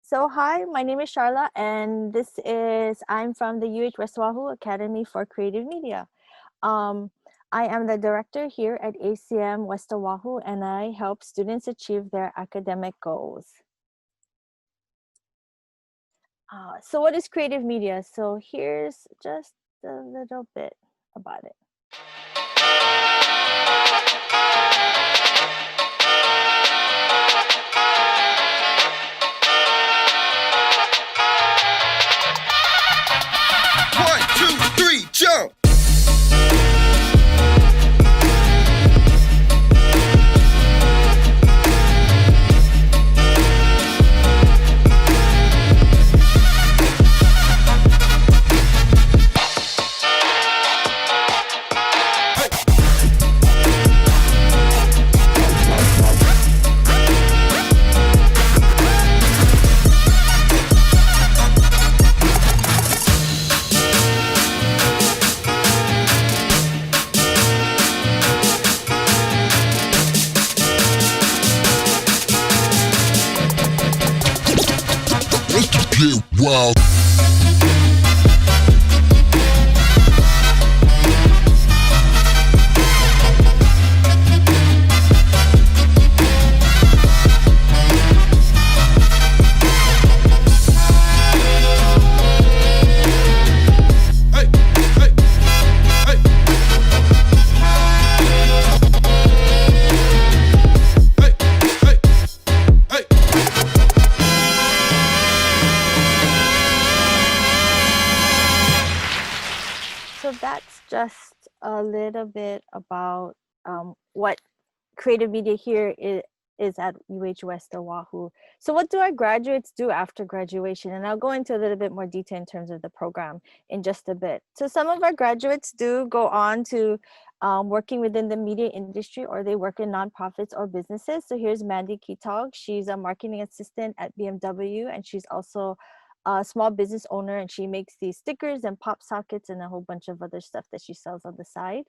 So hi, my name is Sharla, and I'm from the West Oʻahu Academy for Creative Media. Um, I am the director here at ACM West Oʻahu, and I help students achieve their academic goals. So what is creative media? So here's just a little bit about it. One, two, three, jump! Get wild. So that's just a little bit about what creative media here is at West Oʻahu. So what do our graduates do after graduation? And I'll go into a little bit more detail in terms of the program in just a bit. So some of our graduates do go on to working within the media industry, or they work in nonprofits or businesses. So here's Mandy Kitog. She's a marketing assistant at BMW, and she's also a small business owner, and she makes these stickers and pop sockets and a whole bunch of other stuff that she sells on the side.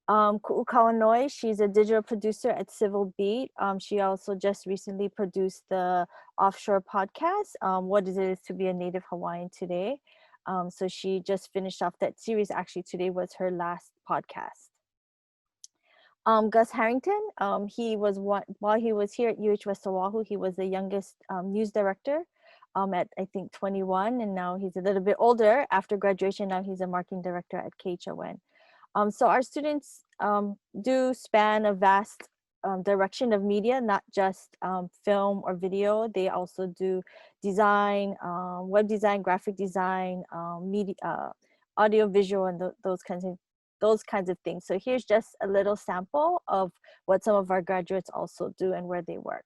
Ku'u Kawanoi, she's a digital producer at Civil Beat. She also just recently produced the offshore podcast, What It Is to Be a Native Hawaiian Today. So she just finished off that series. Actually, today was her last podcast. Gus Harrington, while he was here at West Oʻahu, he was the youngest news director at I think 21, and now he's a little bit older after graduation. Now he's a marketing director at KHON. So our students do span a vast direction of media, not just film or video. They also do design, web design, graphic design, media, audio, visual, and those kinds of things. So here's just a little sample of what some of our graduates also do and where they work.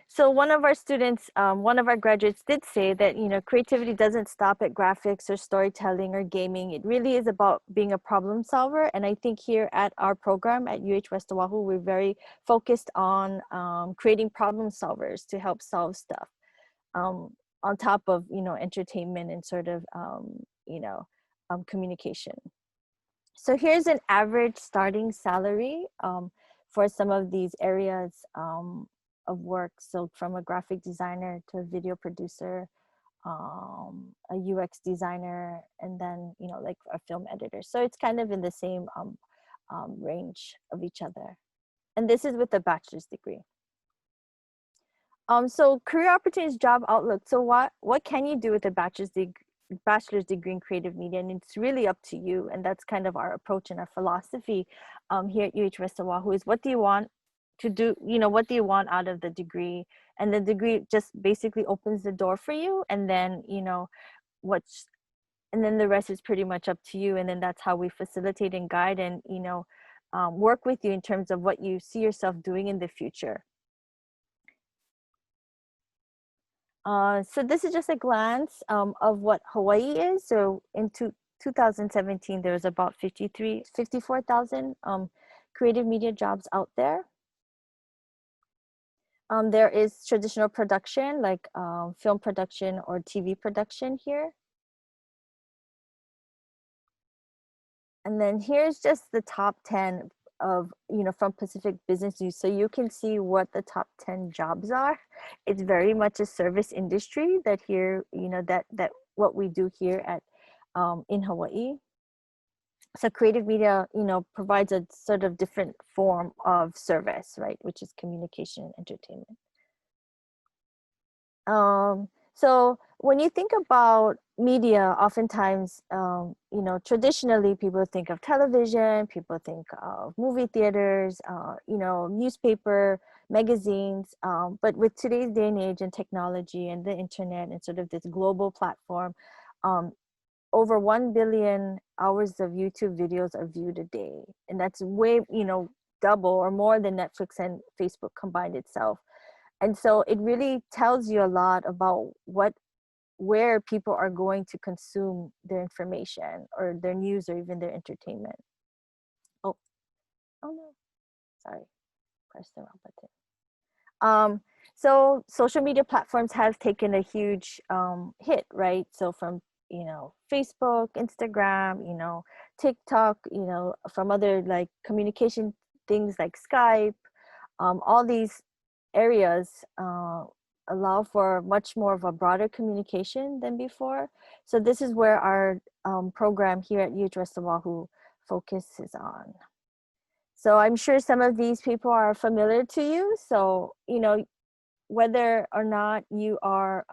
So one of our students, one of our graduates did say that, creativity doesn't stop at graphics or storytelling or gaming. It really is about being a problem solver. And I think here at our program at West Oʻahu, we're very focused on creating problem solvers to help solve stuff on top of, entertainment and sort of, communication. So here's an average starting salary for some of these areas of work. So from a graphic designer to a video producer, a UX designer, and then, like a film editor. So it's kind of in the same range of each other. And this is with a bachelor's degree. So career opportunities, job outlook. So what can you do with a bachelor's degree in creative media? And it's really up to you. And that's kind of our approach and our philosophy here at West Oʻahu is, what do you want to do? What do you want out of the degree? And the degree just basically opens the door for you. And then, and then the rest is pretty much up to you. And then that's how we facilitate and guide and, work with you in terms of what you see yourself doing in the future. So this is just a glance of what Hawaii is. So in 2017, there was about 54,000 creative media jobs out there. There is traditional production, like film production or TV production here. And then here's just the top 10 of, from Pacific Business News, so you can see what the top 10 jobs are. It's very much a service industry that here, that what we do here at in Hawaii. So creative media, provides a sort of different form of service, right, which is communication and entertainment. So when you think about media, oftentimes, traditionally people think of television, people think of movie theaters, newspaper, magazines. But with today's day and age and technology and the internet and sort of this global platform, um, over 1 billion hours of YouTube videos are viewed a day. And that's way, double or more than Netflix and Facebook combined itself. And so it really tells you a lot about where people are going to consume their information or their news or even their entertainment. Oh, oh no, sorry, pressed the wrong button. So social media platforms have taken a huge hit, right? So from, Facebook, Instagram, TikTok, from other like communication things like Skype, all these areas allow for much more of a broader communication than before. So this is where our program here at UH-West Oahu focuses on. So I'm sure some of these people are familiar to you. So, whether or not you are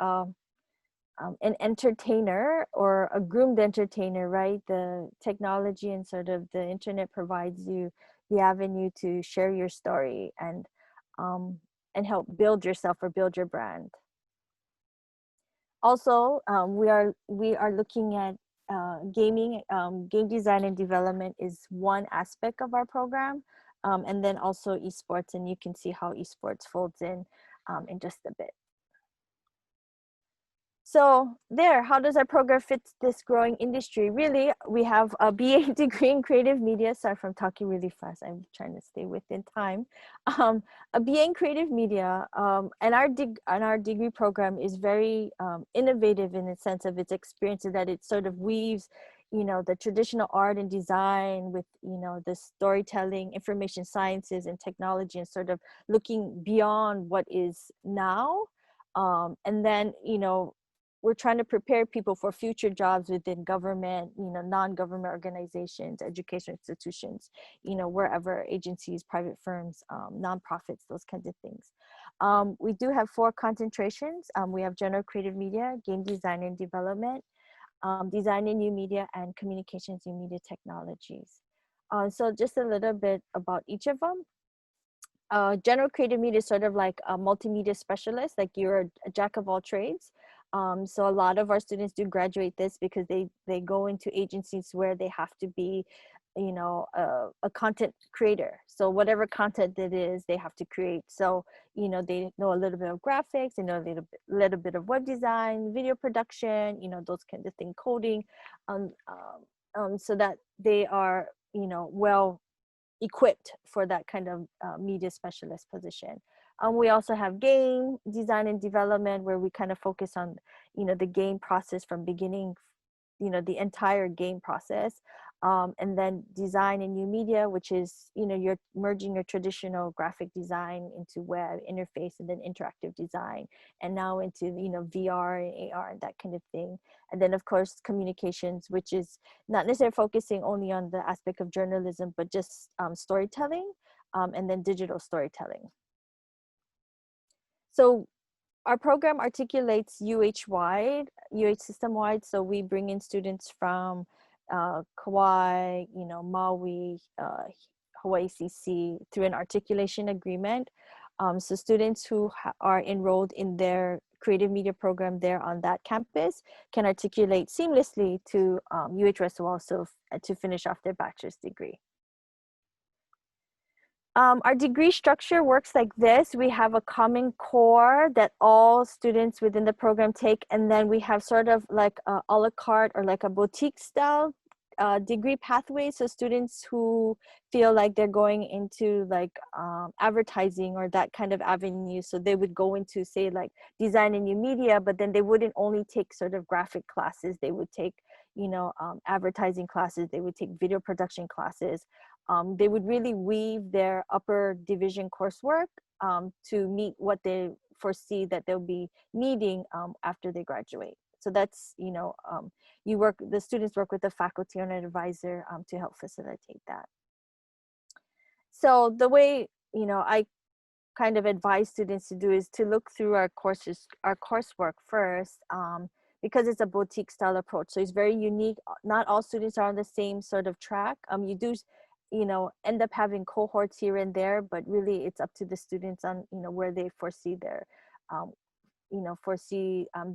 an entertainer or a groomed entertainer, right? The technology and sort of the internet provides you the avenue to share your story um, and help build yourself or build your brand. Also, we are looking at gaming. Game design and development is one aspect of our program, and then also esports, and you can see how esports folds in just a bit. So there, how does our program fit this growing industry? Really, we have a BA degree in creative media. Sorry if I'm talking really fast. I'm trying to stay within time. A BA in creative media, and our degree program is very innovative in the sense of its experience, that it sort of weaves, the traditional art and design with, the storytelling, information sciences, and technology, and sort of looking beyond what is now. And then, we're trying to prepare people for future jobs within government, non-government organizations, education institutions, wherever, agencies, private firms, nonprofits, those kinds of things. We do have 4 concentrations. We have general creative media, game design and development, design and new media, and communications and media technologies. So just a little bit about each of them. General creative media is sort of like a multimedia specialist, like you're a jack of all trades. So a lot of our students do graduate this because they go into agencies where they have to be, a content creator. So whatever content it is, they have to create. So, they know a little bit of graphics, they know a little bit of web design, video production, those kinds of things, coding, so that they are, well equipped for that kind of media specialist position. We also have game design and development, where we kind of focus on, the game process from beginning, the entire game process. And then design and new media, which is, you're merging your traditional graphic design into web interface and then interactive design, and now into, VR and AR and that kind of thing. And then of course, communications, which is not necessarily focusing only on the aspect of journalism, but just storytelling, and then digital storytelling. So our program articulates UH-wide, UH system-wide. So we bring in students from Kauai, Maui, Hawaii CC through an articulation agreement. So students who are enrolled in their creative media program there on that campus can articulate seamlessly to UH-West Oahu to finish off their bachelor's degree. Our degree structure works like this. We have a common core that all students within the program take, and then we have sort of like a la carte or like a boutique style degree pathway. So students who feel like they're going into like advertising or that kind of avenue, so they would go into, say, like design and new media, but then they wouldn't only take sort of graphic classes, they would take, advertising classes, they would take video production classes. they would really weave their upper division coursework to meet what they foresee that they'll be needing after they graduate. So that's, the students work with the faculty or an advisor to help facilitate that. So the way, I kind of advise students to do is to look through our coursework first, because it's a boutique style approach. So it's very unique. Not all students are on the same sort of track. You do, end up having cohorts here and there, but really it's up to the students on, where they foresee their,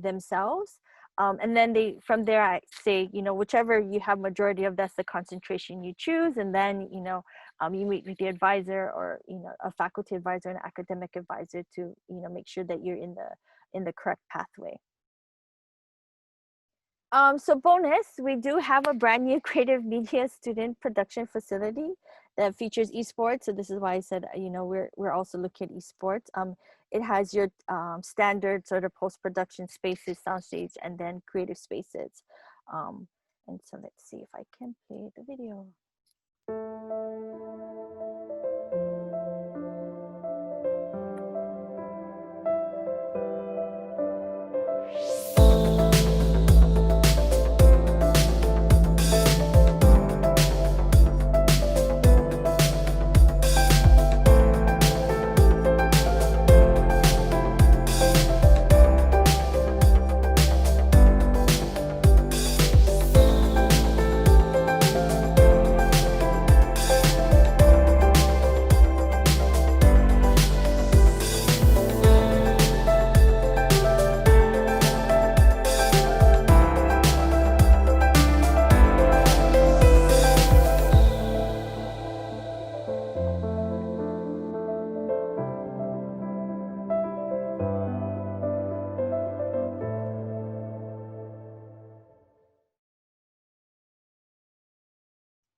themselves. And then from there, I say, whichever you have majority of, that's the concentration you choose. And then, you meet with the advisor or, a faculty advisor and academic advisor to, make sure that you're in the correct pathway. So bonus, we do have a brand new creative media student production facility that features esports. So this is why I said, we're also looking at esports. It has your standard sort of post-production spaces, soundstage, and then creative spaces. And so let's see if I can play the video.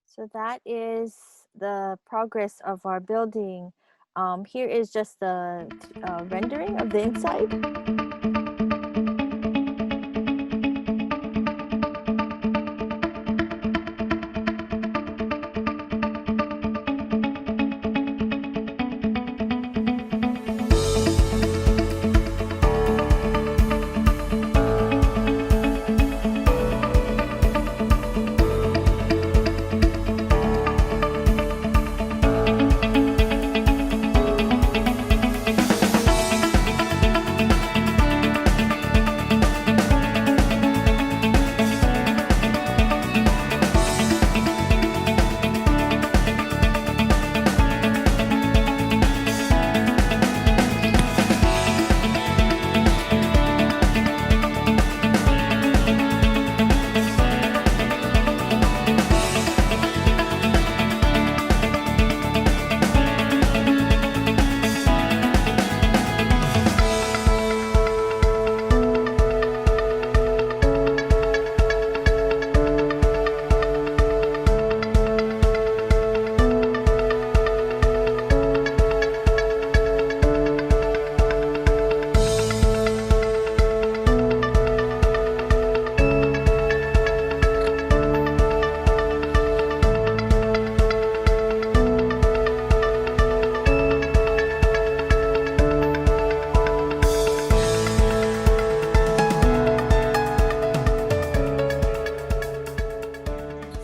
So that is the progress of our building. Here is just the rendering of the inside.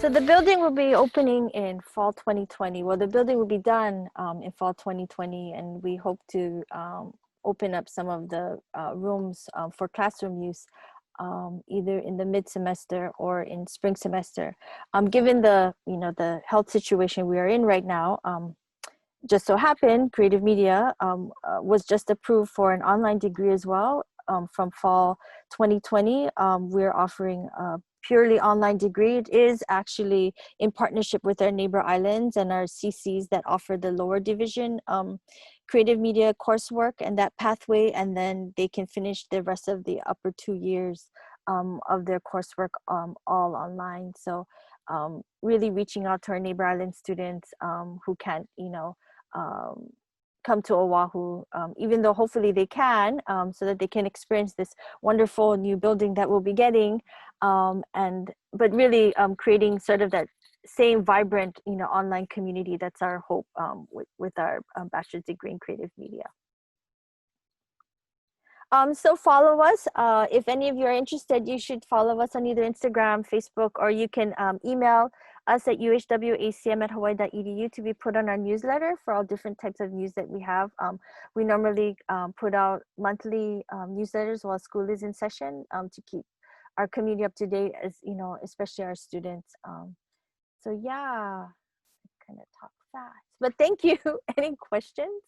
So the building will be opening in fall 2020. Well, the building will be done in fall 2020, and we hope to open up some of the rooms for classroom use either in the mid-semester or in spring semester. Given the the health situation we are in right now, just so happened creative media was just approved for an online degree as well. From fall 2020, we're offering a purely online degree. It is actually in partnership with our neighbor islands and our CCs that offer the lower division creative media coursework and that pathway, and then they can finish the rest of the upper 2 years of their coursework all online. So really reaching out to our neighbor island students who can't come to Oahu, even though hopefully they can, so that they can experience this wonderful new building that we'll be getting, but really creating sort of that same vibrant, online community. That's our hope with our bachelor's degree in creative media. So follow us. If any of you are interested, you should follow us on either Instagram, Facebook, or you can email us at uhwacm@hawaii.edu to be put on our newsletter for all different types of news that we have. We normally put out monthly newsletters while school is in session to keep our community up to date, as especially our students. So yeah, I kind of talk fast, but thank you. Any questions?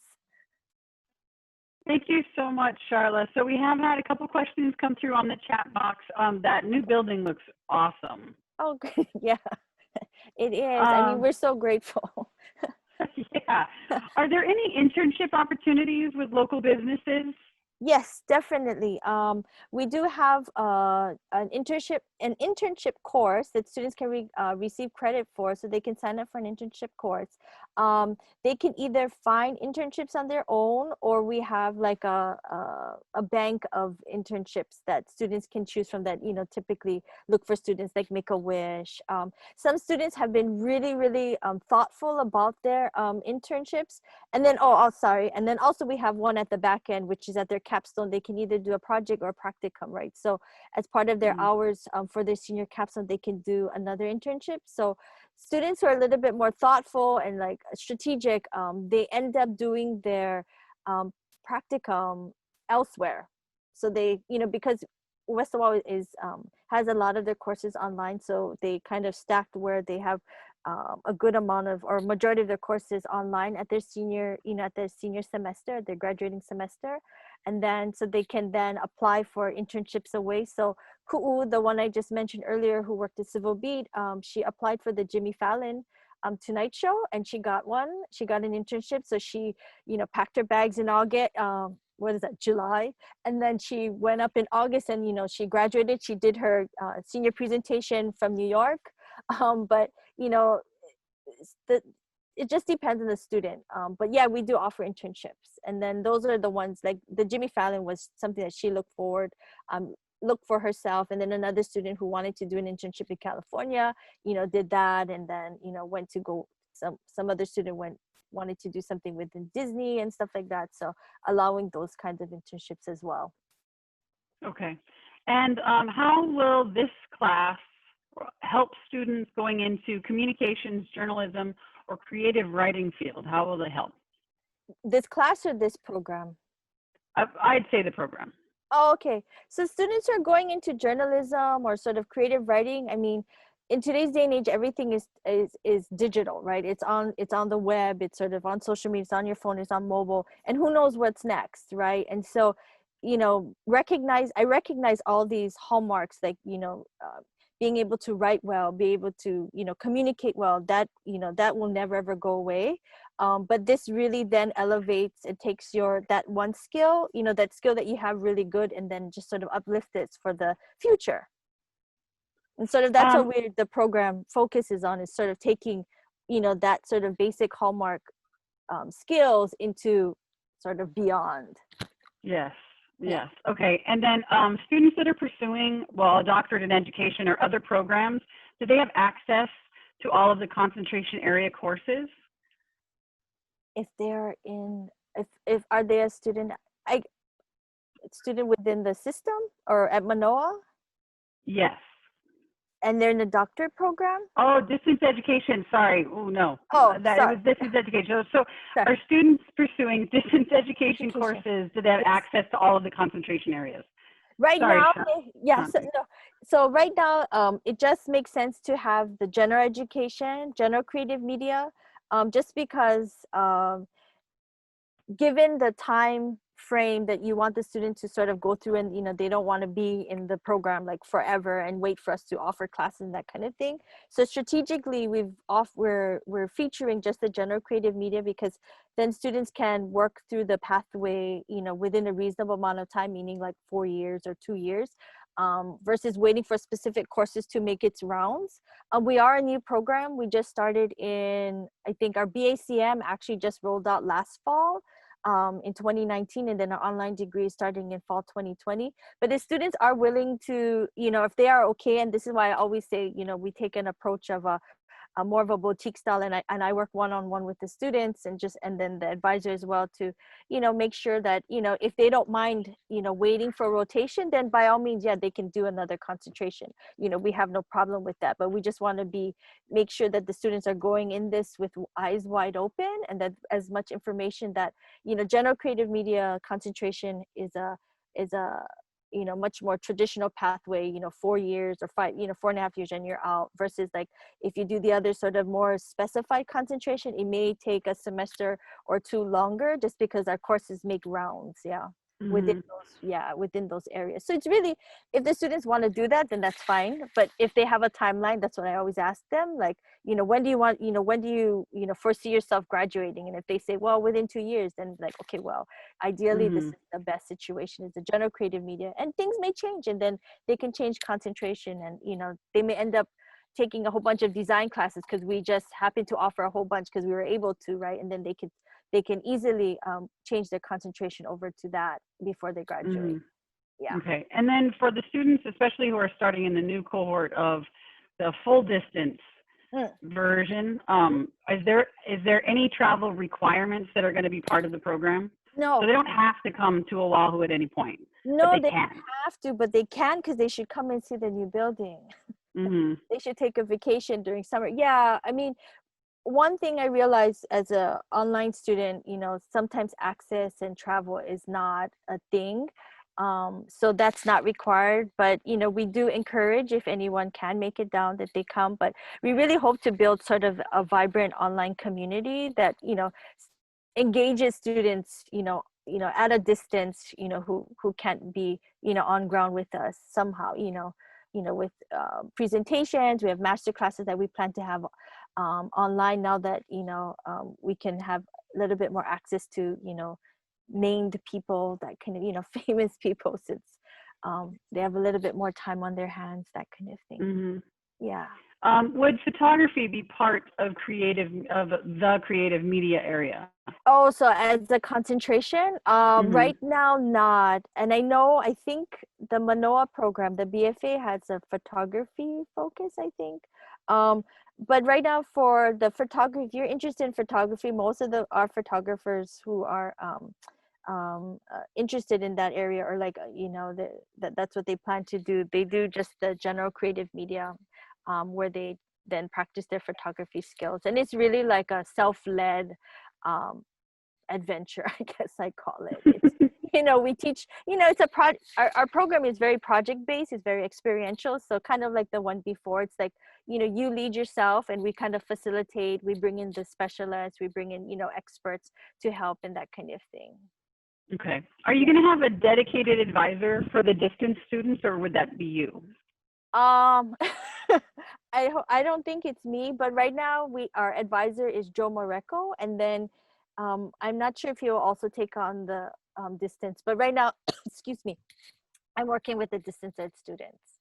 Thank you so much, Sharla. So we have had a couple questions come through on the chat box. That new building looks awesome. Oh, good. Yeah, it is. I mean, we're so grateful. Yeah. Are there any internship opportunities with local businesses? Yes, definitely. We do have an internship course that students can receive credit for, so they can sign up for an internship course. They can either find internships on their own, or we have like a bank of internships that students can choose from that, typically look for students like Make-A-Wish. Some students have been really, really thoughtful about their internships. And then, sorry. And then also we have one at the back end, which is at their capstone. They can either do a project or a practicum, right? So as part of their hours for their senior capstone, they can do another internship. So students who are a little bit more thoughtful and like strategic, they end up doing their practicum elsewhere. So they, because West Oʻahu has a lot of their courses online, so they kind of stacked where they have a good amount of, or majority of their courses online at their senior, at their senior semester, their graduating semester. And then, so they can then apply for internships away. So Ku'u, the one I just mentioned earlier, who worked at Civil Beat, she applied for the Jimmy Fallon Tonight Show, and she got one. She got an internship. So she, packed her bags in August, what is that, July? And then she went up in August and, she graduated. She did her senior presentation from New York. But, it just depends on the student. But yeah, we do offer internships. And then those are the ones, like the Jimmy Fallon was something that she looked for herself. And then another student who wanted to do an internship in California, did that. And then, went to go, some other student wanted to do something within Disney and stuff like that. So allowing those kinds of internships as well. Okay. And how will this class help students going into communications, journalism, or creative writing field? How will they help? This class or this program? I'd say the program. Oh, okay. So students who are going into journalism or sort of creative writing, I mean, in today's day and age, everything is digital, right? It's on the web, it's sort of on social media, it's on your phone, it's on mobile, and who knows what's next, right? And so, I recognize all these hallmarks, like, being able to write well, be able to, communicate well, that, that will never ever go away. But this really then elevates, it takes that one skill, that skill that you have really good, and then just sort of uplift it for the future. And sort of that's what the program focuses on, is sort of taking, that sort of basic hallmark skills into sort of beyond. Yes. Yes. Okay. And then students that are pursuing, a doctorate in education or other programs, do they have access to all of the concentration area courses? If they're are they a student within the system or at Manoa? Yes. And they're in the doctorate program? Oh, distance education. Sorry. Oh, no. Sorry. It was distance education. So sorry. Are students pursuing distance education courses, do they have access to all of the concentration areas? Right now, so right now, it just makes sense to have the general education, general creative media, just because given the time frame that you want the student to sort of go through, and they don't want to be in the program like forever and wait for us to offer classes and that kind of thing. So strategically, we're featuring just the general creative media, because then students can work through the pathway, within a reasonable amount of time, meaning like 4 years or 2 years, versus waiting for specific courses to make its rounds. We are a new program. We just started I think our BACM actually just rolled out last fall, in 2019, and then our online degree starting in fall 2020. But the students are willing to, if they are okay, and this is why I always say, we take an approach of more of a boutique style, and I work one-on-one with the students and then the advisor as well to, make sure that, if they don't mind, waiting for rotation, then by all means, yeah, they can do another concentration. We have no problem with that, but we just want to make sure that the students are going in this with eyes wide open, and that as much information that, general creative media concentration is a much more traditional pathway, 4 years or 4.5 years and you're out, versus like if you do the other sort of more specified concentration, it may take a semester or two longer, just because our courses make rounds, within those areas. So it's really, if the students want to do that, then that's fine. But if they have a timeline, that's what I always ask them, like, when do you foresee yourself graduating? And if they say, well, within 2 years, then like, okay, well, ideally this is the best situation, is the general creative media, and things may change, and then they can change concentration, and they may end up taking a whole bunch of design classes because we just happen to offer a whole bunch because we were able to, right? And then they can easily change their concentration over to that before they graduate. Yeah. Okay. And then for the students, especially who are starting in the new cohort of the full distance version, is there any travel requirements that are going to be part of the program? No. So they don't have to come to Oahu at any point. No, they can. don't have to, but they can, because they should come and see the new building. They should take a vacation during summer. Yeah, I mean, one thing I realized as a online student, sometimes access and travel is not a thing. So that's not required, but, we do encourage, if anyone can make it down, that they come. But we really hope to build sort of a vibrant online community that, engages students, at a distance, who can't be, on ground with us somehow, with presentations. We have master classes that we plan to have online now that, we can have a little bit more access to, named people, that kind of, famous people, since they have a little bit more time on their hands, that kind of thing. Yeah. Would photography be part of the creative media area? Oh, so as a concentration, right now, not. And I think the Manoa program, the BFA, has a photography focus, I think. But right now, for the photography, if you're interested in photography, most of our photographers who are interested in that area, or like, that's what they plan to do. They do just the general creative media, where they then practice their photography skills. And it's really like a self-led adventure, I guess I call it. It's, we teach, it's our program is very project-based, it's very experiential. So kind of like the one before, it's like, you lead yourself, and we kind of facilitate, we bring in the specialists, we bring in, experts to help, and that kind of thing. Okay. Are you going to have a dedicated advisor for the distance students, or would that be you? I don't think it's me, but right now our advisor is Joe Moreco, and then I'm not sure if he'll also take on the distance, but right now, excuse me, I'm working with the distance ed students.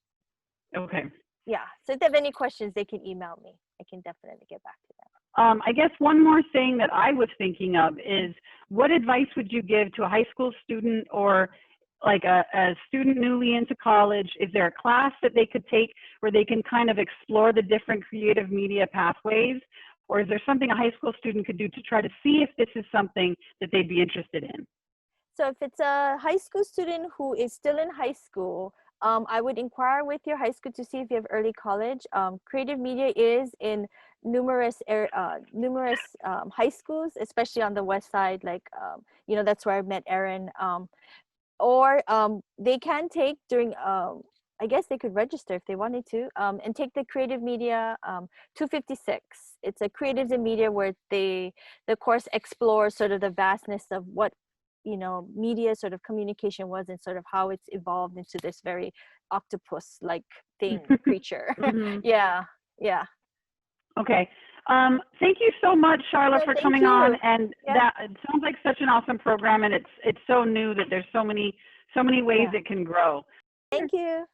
Okay. Yeah, so if they have any questions, they can email me. I can definitely get back to them. I guess one more thing that I was thinking of is, what advice would you give to a high school student, or like a student newly into college? Is there a class that they could take where they can kind of explore the different creative media pathways? Or is there something a high school student could do to try to see if this is something that they'd be interested in? So if it's a high school student who is still in high school, I would inquire with your high school to see if you have early college. Creative media is in numerous high schools, especially on the west side. Like, that's where I met Erin. Or they can take during, I guess they could register if they wanted to, and take the creative media 256. It's a creatives in media, where the course explores sort of the vastness of what, media sort of communication was, and sort of how it's evolved into this very octopus-like thing, creature. Yeah. Okay. Thank you so much, Sharla, for coming on. And that, it sounds like such an awesome program, and it's so new that there's so many ways it can grow. Thank you.